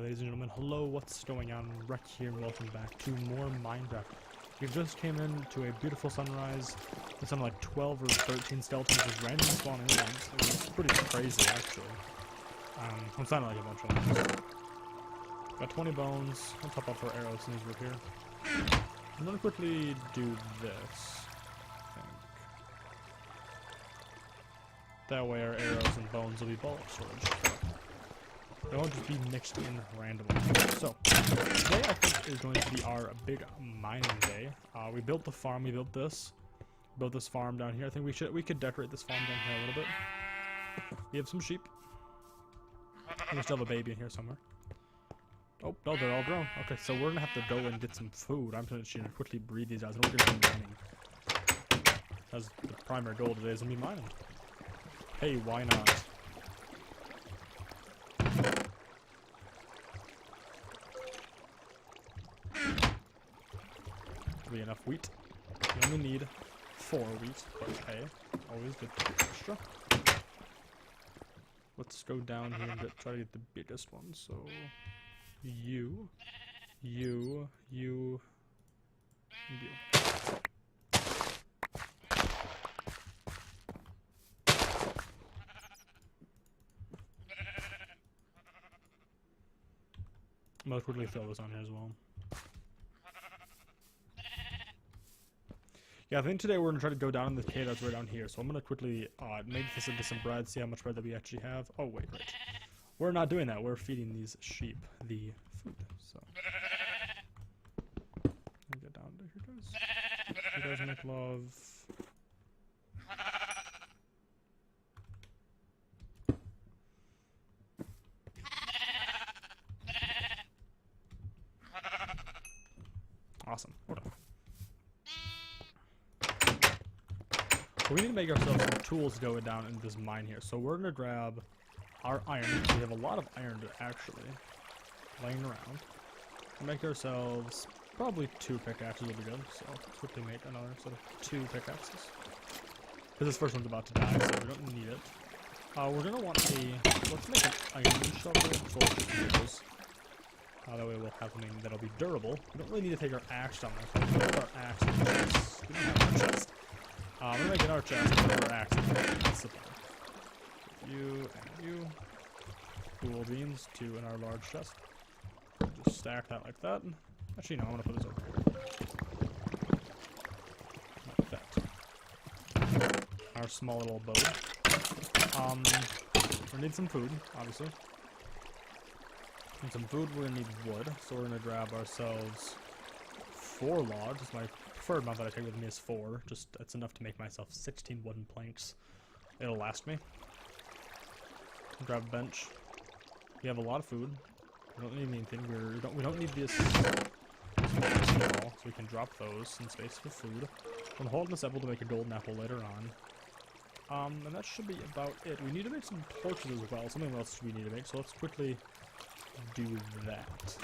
ladies and gentlemen, hello, what's going on? Wreck here, and welcome back to more Minecraft. We just came into a beautiful sunrise. It's on like 12 or 13 skeletons just randomly spawning in. It was pretty crazy, actually. I'm sounding like a bunch of them. Got 20 bones. I'll top off our arrows since we're here. I'm gonna quickly do this. I think. That way our arrows and bones will be bulk storage. They won't just be mixed in randomly. So, today I think is going to be our big mining day. We built the farm, we built this farm down here. I think we could decorate this farm down here a little bit. We have some sheep. We still have a baby in here somewhere. Oh, no, they're all grown. Okay, so we're gonna have to go and get some food. I'm gonna quickly breed these guys, and we're gonna be mining. That's the primary goal today, is gonna be mining. Hey, why not? Be enough wheat. You only need 4 wheat, but hey, always good to get extra. Let's go down here and try to get the biggest one. So, you, and you. I'm gonna quickly throw this on here as well. Yeah, I think today we're gonna try to go down in this cave that's right down here. So I'm gonna quickly make this into some bread, see how much bread that we actually have. Oh wait, right. We're not doing that. We're feeding these sheep the food. So let me get down to here, guys. You guys make love. Awesome. Hold on. So we need to make ourselves some tools to go down into this mine here. So we're gonna grab our iron. We have a lot of iron actually laying around. Make ourselves probably 2 pickaxes will be good. So let's quickly make another set of 2 pickaxes. Because this first one's about to die, so we don't need it. We're gonna want let's make an iron shovel for those. That way we'll have something that'll be durable. We don't really need to take our axe down there. So let's put our axe in the chest. We don't have our chest. I'm gonna make another chest and put our axe in there. That's the plan. You and you. Cool beans, 2 in our large chest. Just stack that like that. Actually, no, I'm gonna put this over here. Like that. Our small little boat. We need some food, obviously. Need some food, we're gonna need wood. So we're gonna grab ourselves 4 logs. My preferred amount that I take with me is 4. Just that's enough to make myself 16 wooden planks. It'll last me. Grab a bench. We have a lot of food. We don't need anything. We don't need this at all, so we can drop those in space for food. I'm holding this apple to make a golden apple later on. And that should be about it. We need to make some torches as well. Something else we need to make. So let's quickly do that.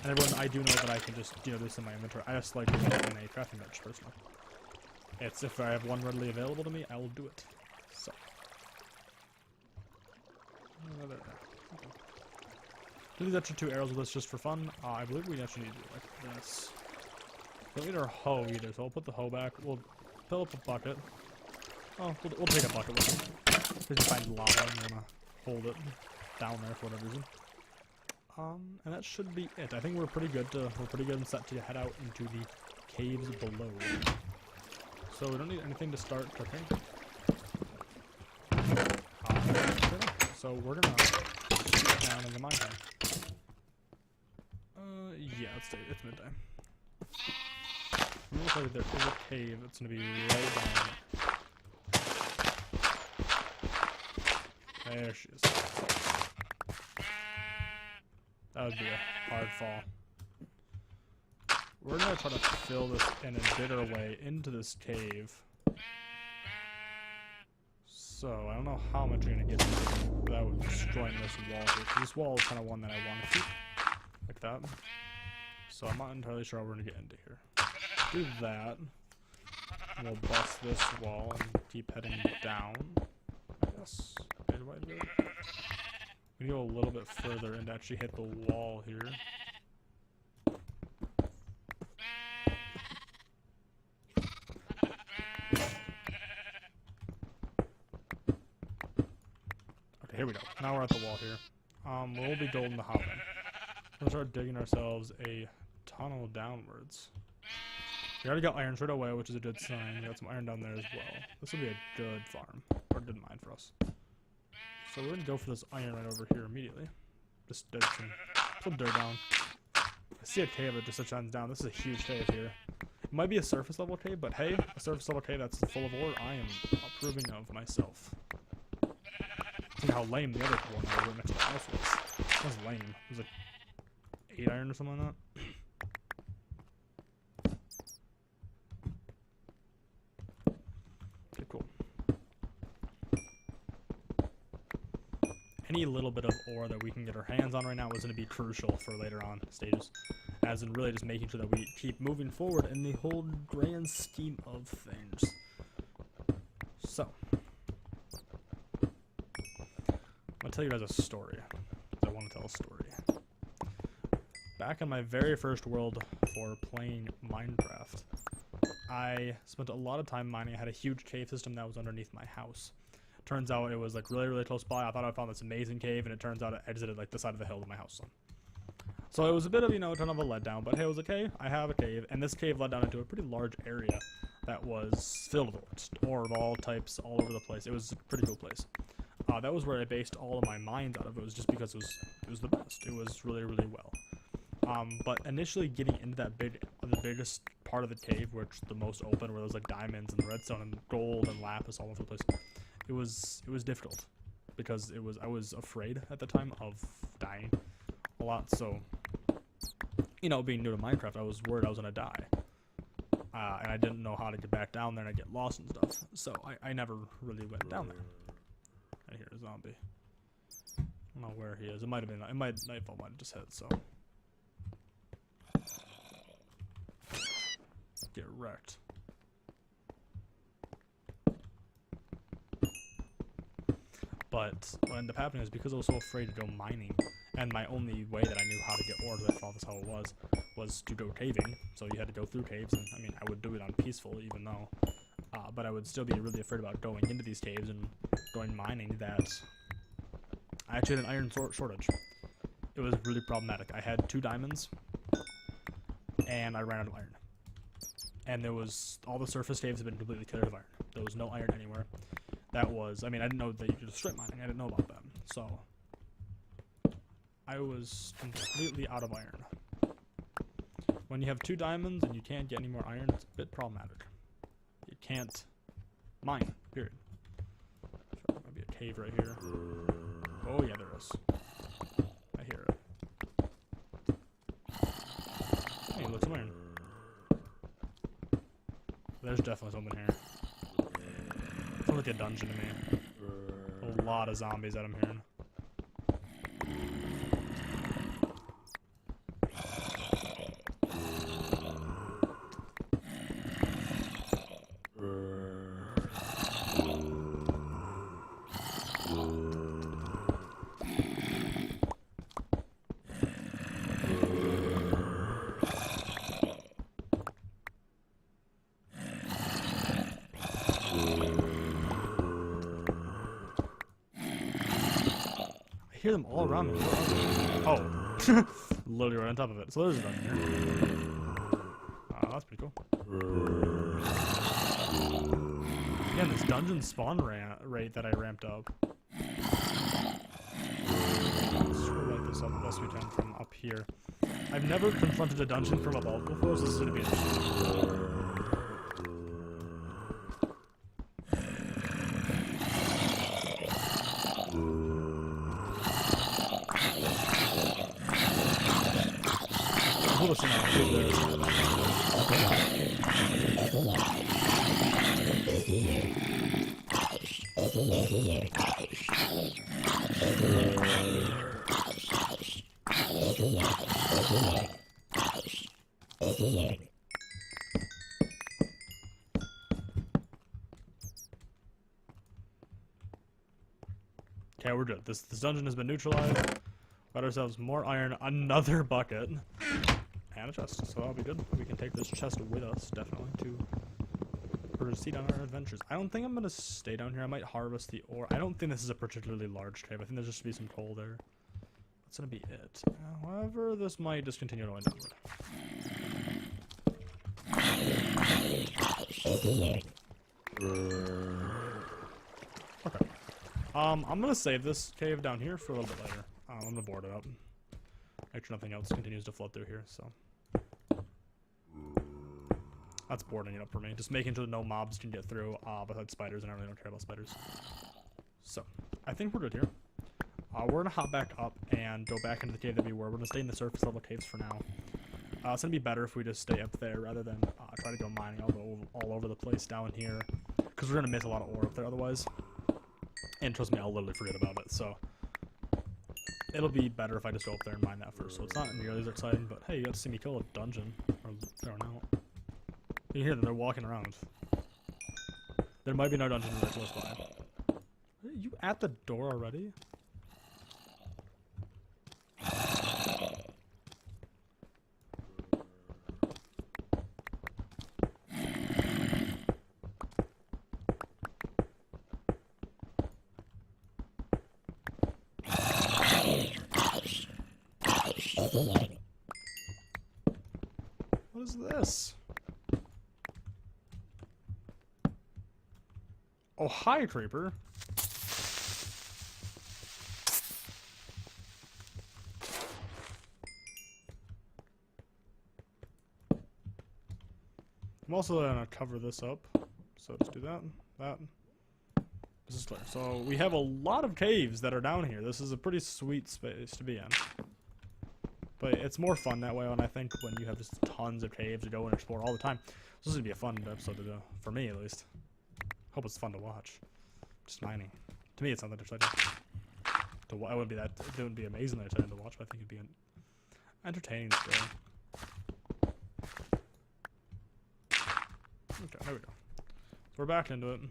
And everyone, I do know that I can just, do this in my inventory. I just like to put in a crafting bench, personally. It's if I have one readily available to me, I will do it. So. There. Okay. Do these extra 2 arrows with us just for fun. I believe we actually need to do like this. We don't need our hoe either, so I'll put the hoe back. We'll fill up a bucket. Oh, we'll take a bucket with us. We can find lava and we're gonna hold it down there for whatever reason. And that should be it. I think we're pretty good and set to head out into the caves below. So we don't need anything to start cooking. So we're gonna shoot down in the mine here. Yeah, it's midday. It looks like there is a cave that's gonna be right down there. There she is. That would be a hard fall. We're gonna try to fill this in a bitter way into this cave. So, I don't know how much you're gonna get without destroying this wall here. This wall is kind of one that I want to keep. Like that. So, I'm not entirely sure how we're gonna get into here. Do that. And we'll bust this wall and keep heading down. I guess. Okay, do I do it? We need to go a little bit further and actually hit the wall here. Okay, here we go. Now we're at the wall here. We'll be golden to hop in. We'll start digging ourselves a tunnel downwards. We already got iron straight away, which is a good sign. We got some iron down there as well. This will be a good farm, or a good mine for us. So we're gonna go for this iron right over here immediately. Just dig some dirt down. I see a cave that just shines down. This is a huge cave here. It might be a surface level cave, but hey, a surface level cave that's full of ore, I am approving of myself. See how lame the other one right next to the house was. That was lame. It was like 8 iron or something like that. Okay, cool. Any little bit of ore that we can get our hands on right now is going to be crucial for later on stages. As in really just making sure that we keep moving forward in the whole grand scheme of things. So. I'm going to tell you guys a story. I want to tell a story. Back in my very first world for playing Minecraft, I spent a lot of time mining. I had a huge cave system that was underneath my house. Turns out it was like really close by. I thought I found this amazing cave, and it turns out it exited like the side of the hill that my house was on. So it was a bit of, you know, kind of a letdown, but hey, it was okay. I have a cave, and this cave led down into a pretty large area that was filled with ore of all types all over the place. It was a pretty cool place. That was where I based all of my mines out of. It was just because it was the best. It was really well. But initially getting into the biggest part of the cave, which the most open, where there was like diamonds and redstone and gold and lapis all over the place, it was difficult because I was afraid at the time of dying a lot. So, you know, being new to Minecraft, I was worried I was gonna die, and I didn't know how to get back down there, and I get lost and stuff. So I never really went down there. I hear a zombie. I don't know where he is. It might have been. Nightfall might have just hit. So get wrecked. But what ended up happening is because I was so afraid to go mining, and my only way that I knew how to get ore, because I thought that's how it was to go caving. So you had to go through caves, and I mean, I would do it on peaceful, even though. But I would still be really afraid about going into these caves and going mining, that I actually had an iron shortage. It was really problematic. I had 2 diamonds, and I ran out of iron. And there was, all the surface caves had been completely cleared of iron. There was no iron anywhere. That was, I mean, I didn't know that you could do strip mining. I didn't know about that. So, I was completely out of iron. When you have 2 diamonds and you can't get any more iron, it's a bit problematic. You can't mine, period. There might be a cave right here. Oh yeah, there is. I hear it. Hey, look, some iron. There's definitely something here. Sounds like a dungeon to me. A lot of zombies that I'm hearing. I hear them all around me. Oh, literally right on top of it. So there's a dungeon here. That's pretty cool. Again, this dungeon spawn rate that I ramped up. Let's light this up the best we can from up here. I've never confronted a dungeon from above before, so this is going to be interesting. Listen up, Okay, Okay, we're good. This dungeon has been neutralized. Got ourselves more iron, another bucket, and a chest. So that'll be good. We can take this chest with us, definitely, to proceed on our adventures. I don't think I'm gonna stay down here. I might harvest the ore. I don't think this is a particularly large cave. I think there's just be some coal there. That's gonna be it. However, this might just continue going downward. Okay. I'm gonna save this cave down here for a little bit later. I'm gonna board it up. Make sure nothing else continues to flood through here, so. That's boarding it up for me. Just making sure no mobs can get through, besides spiders, and I really don't care about spiders. So, I think we're good here. We're gonna hop back up and go back into the cave that we were. We're gonna stay in the surface level caves for now. It's gonna be better if we just stay up there rather than try to go mining all over the place down here. Because we're gonna miss a lot of ore up there otherwise. And trust me, I'll literally forget about it, so. It'll be better if I just go up there and mine that first. So it's not nearly as exciting, but hey, you got to see me kill a dungeon. Or they're out. You hear them, they're walking around. There might be no dungeon right close by. Are you at the door already? What is this? Oh, hi, creeper. I'm also gonna cover this up. So just do that, that. This is clear. So we have a lot of caves that are down here. This is a pretty sweet space to be in. But it's more fun that way, and I think when you have just tons of caves to go and explore all the time. This is gonna be a fun episode to do, for me at least. Hope it's fun to watch. Just mining. To me, it's not that exciting. It wouldn't be that. It wouldn't be amazingly exciting to watch, but I think it'd be entertaining still. Okay, there we go. So we're back into it.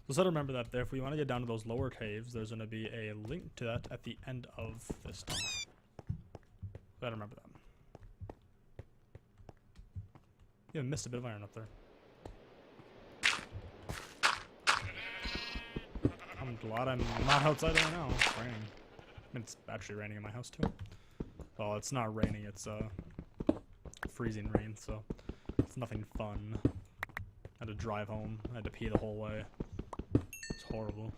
So remember that if we want to get down to those lower caves, there's going to be a link to that at the end of this stuff. Gotta remember that. Yeah, I missed a bit of iron up there. I'm glad I'm not outside right now. It's raining. I mean, it's actually raining in my house too. Well, it's not raining, it's freezing rain, so it's nothing fun. I had to drive home. I had to pee the whole way. It's horrible.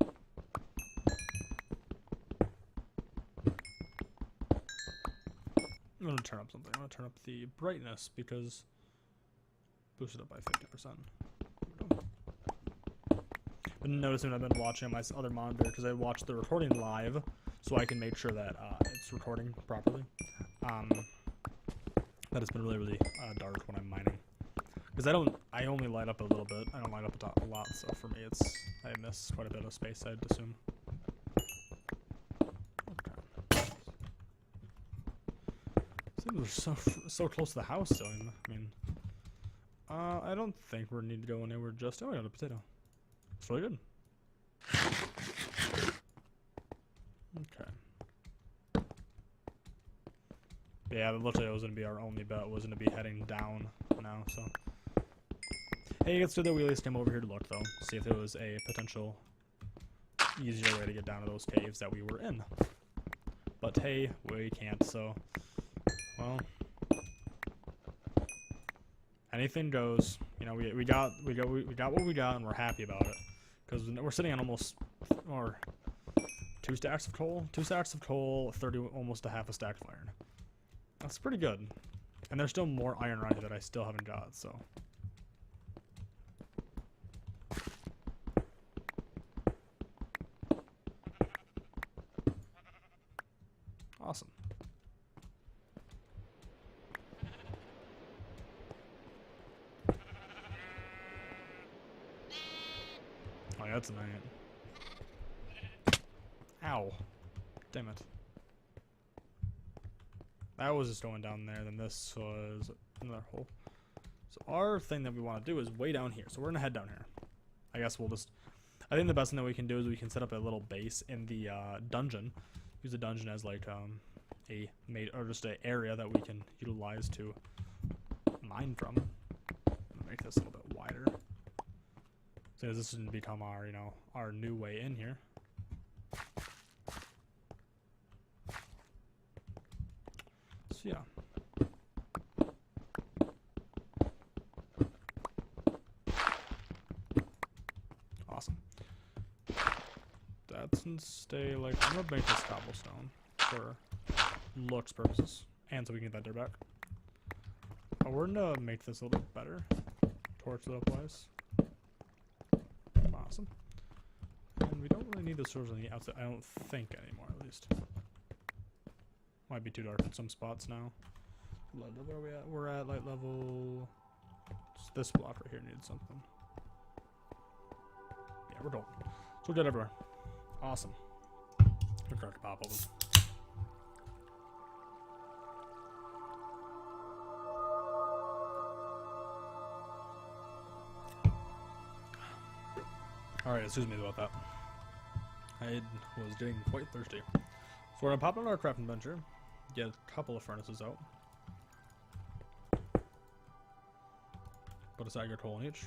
I'm gonna turn up something. I'm gonna turn up the brightness because boost it up by 50%. Been noticing I've been watching on my other monitor because I watched the recording live, so I can make sure that it's recording properly. That has been really dark when I'm mining. Because I only light up a little bit. I don't light up a lot, so for me I miss quite a bit of space, I'd assume. Okay. Seems we're so close to the house still. I mean, I don't think we need to go anywhere just. Oh, I got a potato. It's really good. Okay. Yeah, it looked like it was gonna be our only bet. Was gonna be heading down now, so. Hey, it's good that we at least came over here to look, though. See if there was a potential easier way to get down to those caves that we were in. But hey, we can't, so. Well. Anything goes. You know, we got what we got, and we're happy about it. Because we're sitting on almost, or 2 stacks of coal? 2 stacks of coal, 30, almost a half a stack of iron. That's pretty good. And there's still more iron around here that I still haven't got, so. Awesome. Oh, yeah, that's annoying. Ow. Damn it. That was just going down there, then this was another hole. So our thing that we want to do is way down here. So we're going to head down here. I guess we'll just... I think the best thing that we can do is we can set up a little base in the dungeon. Use the dungeon as like just an area that we can utilize to mine from. Make this a little bit wider. So this is going to become our, our new way in here. So yeah. Awesome. That's gonna stay like, I'm gonna make this cobblestone for looks purposes, and so we can get that dirt back. We're gonna make this a little bit better, torch it up wise. Awesome. And we don't really need the swords on the outside, I don't think anymore, at least. Might be too dark in some spots now. Where are we at? We're at light level. Just this block right here needed something. Yeah, we're golden. So we're good everywhere. Awesome. We're going to pop open. Alright, excuse me about that. I was getting quite thirsty. So we're going to pop on our crafting bencher, get a couple of furnaces out. Put a staggered hole in each.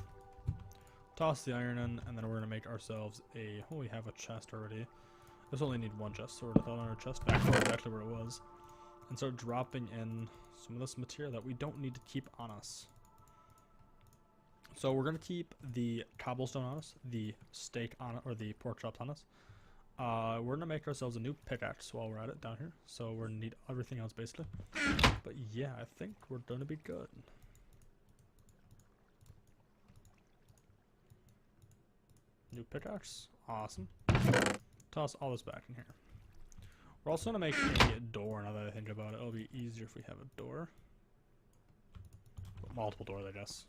Toss the iron in, and then we're going to make ourselves a... Oh, we have a chest already. This only need one chest, so we're going to throw it on our chest back to exactly where it was. And start dropping in some of this material that we don't need to keep on us. So we're going to keep the cobblestone on us, the steak on it, or the pork chops on us. We're going to make ourselves a new pickaxe while we're at it down here. So we're going to need everything else basically. But yeah, I think we're going to be good. New pickaxe. Awesome. Toss all this back in here. We're also going to make a door now that I think about it. It'll be easier if we have a door. Multiple doors, I guess.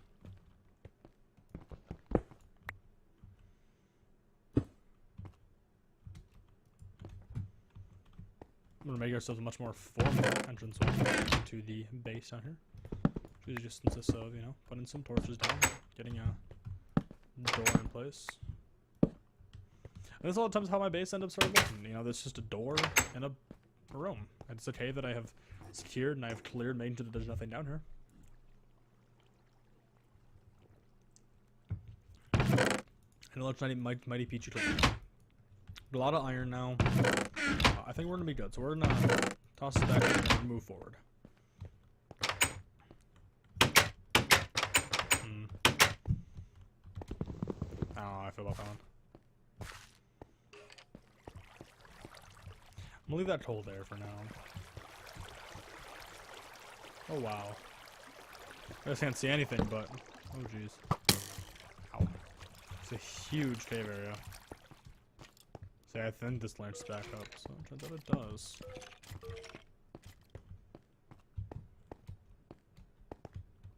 I'm going to make ourselves a much more formal entrance to the base down here. Which just consists of, putting some torches down, getting a door in place. And this is a lot of times how my base ends up starting looking. There's just a door in a room. It's a cave that I have secured and I have cleared, making sure that there's nothing down here. And it looks mighty peachy clean. A lot of iron now. I think we're gonna be good. So we're gonna toss it back and move forward. I don't know how I feel about that one. I'm gonna leave that coal there for now. Oh wow. I just can't see anything, but oh jeez. Ow. It's a huge cave area. See, I think this lights back up, so it turns out it does.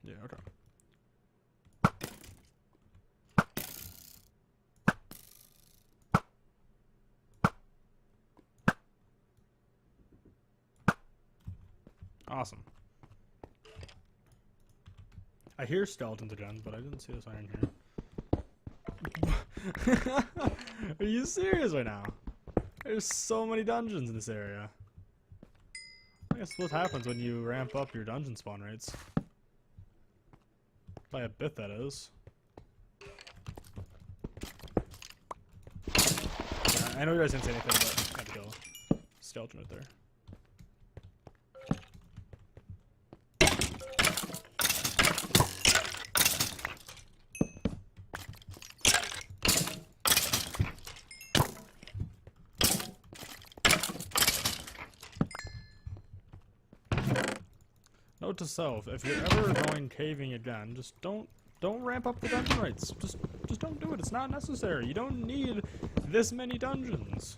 Yeah, okay. Awesome. I hear skeletons again, but I didn't see this iron here. Are you serious right now? There's so many dungeons in this area. I guess what happens when you ramp up your dungeon spawn rates. By a bit, that is. Yeah, I know you guys didn't say anything, but I had to kill a skeleton right there. Note to self, if you're ever going caving again, just don't ramp up the dungeon rates. Just don't do it. It's not necessary. You don't need this many dungeons.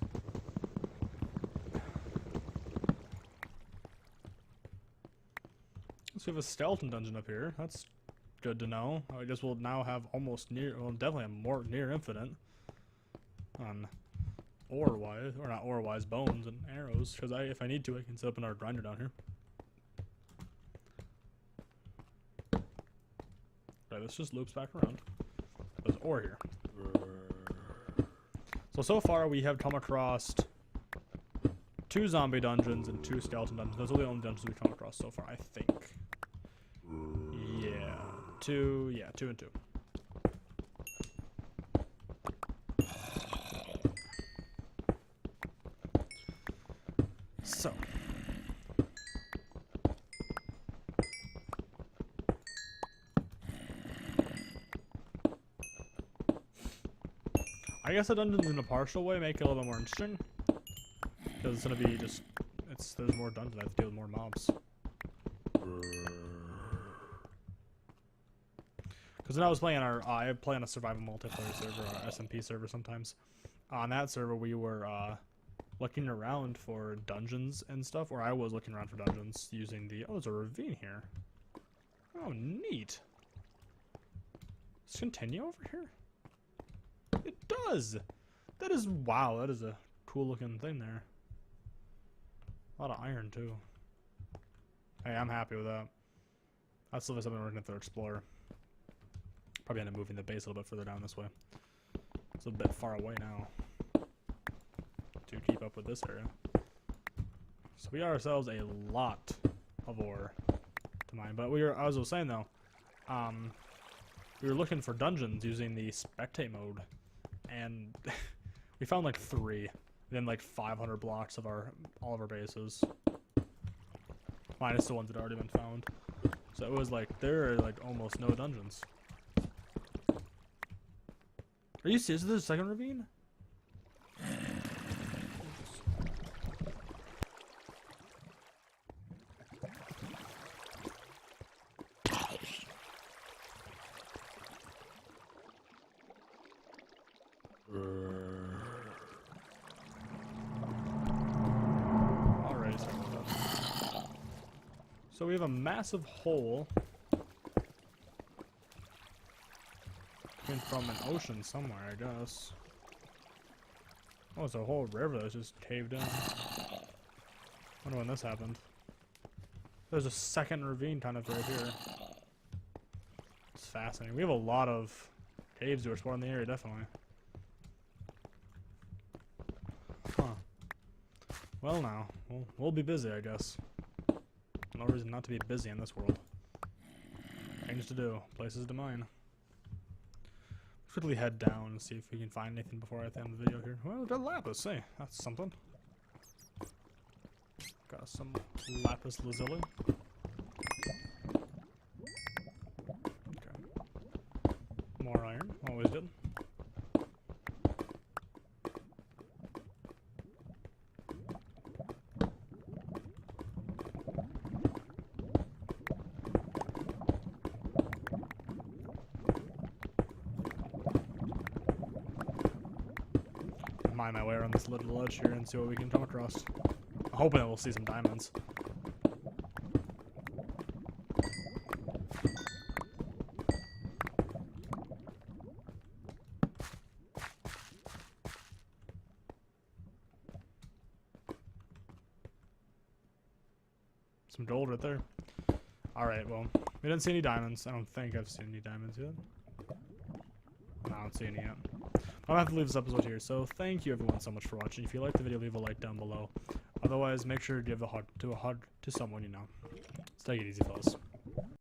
So we have a skeleton dungeon up here. That's good to know. I guess we'll now have almost definitely have more near infinite on ore-wise, or not ore-wise, bones and arrows. Because if I need to, I can set up another grinder down here. Right, this just loops back around. There's ore here. So far we have come across 2 zombie dungeons and 2 skeleton dungeons. Those are the only dungeons we've come across so far, I think. Yeah. 2 and 2. So. I guess the dungeons in a partial way make it a little bit more interesting. Because it's gonna be just, there's more dungeons, I have to deal with more mobs. Because when I was playing I play on a survival multiplayer server, or SMP server sometimes. On that server we were looking around for dungeons and stuff, or I was looking around for dungeons using the, oh, there's a ravine here. Oh, neat. Let's continue over here. It does! That is, wow, that is a cool looking thing there. A lot of iron too. Hey, I'm happy with that. That's still something we're gonna have to explore. Probably end up moving the base a little bit further down this way. It's a bit far away now to keep up with this area. So we got ourselves a lot of ore to mine. But I was saying though, we were looking for dungeons using the spectate mode, and we found like 3 within like 500 blocks of all of our bases, minus the ones that had already been found. So it was like there are like almost no dungeons. Are you serious? Is there a second ravine? Alright, sorry about that. So we have a massive hole coming from an ocean somewhere, I guess. Oh, it's a whole river that's just caved in. Wonder when this happened. There's a second ravine kind of right here. It's fascinating. We have a lot of caves to explore in the area, definitely. Huh. Well now, we'll be busy, I guess. No reason not to be busy in this world. Things to do, places to mine. Quickly head down and see if we can find anything before I end the video here. Well, we've got lapis, hey, that's something. Got some lapis lazuli. Okay. More iron, always good. Mine my way around this little ledge here and see what we can come across. I'm hoping that we'll see some diamonds. Some gold right there. Alright, well, we didn't see any diamonds. I don't think I've seen any diamonds yet. No, I don't see any yet. I'm gonna have to leave this episode here, so thank you everyone so much for watching. If you liked the video, leave a like down below. Otherwise, make sure to give a hug to someone you know. Let's take it easy, fellas.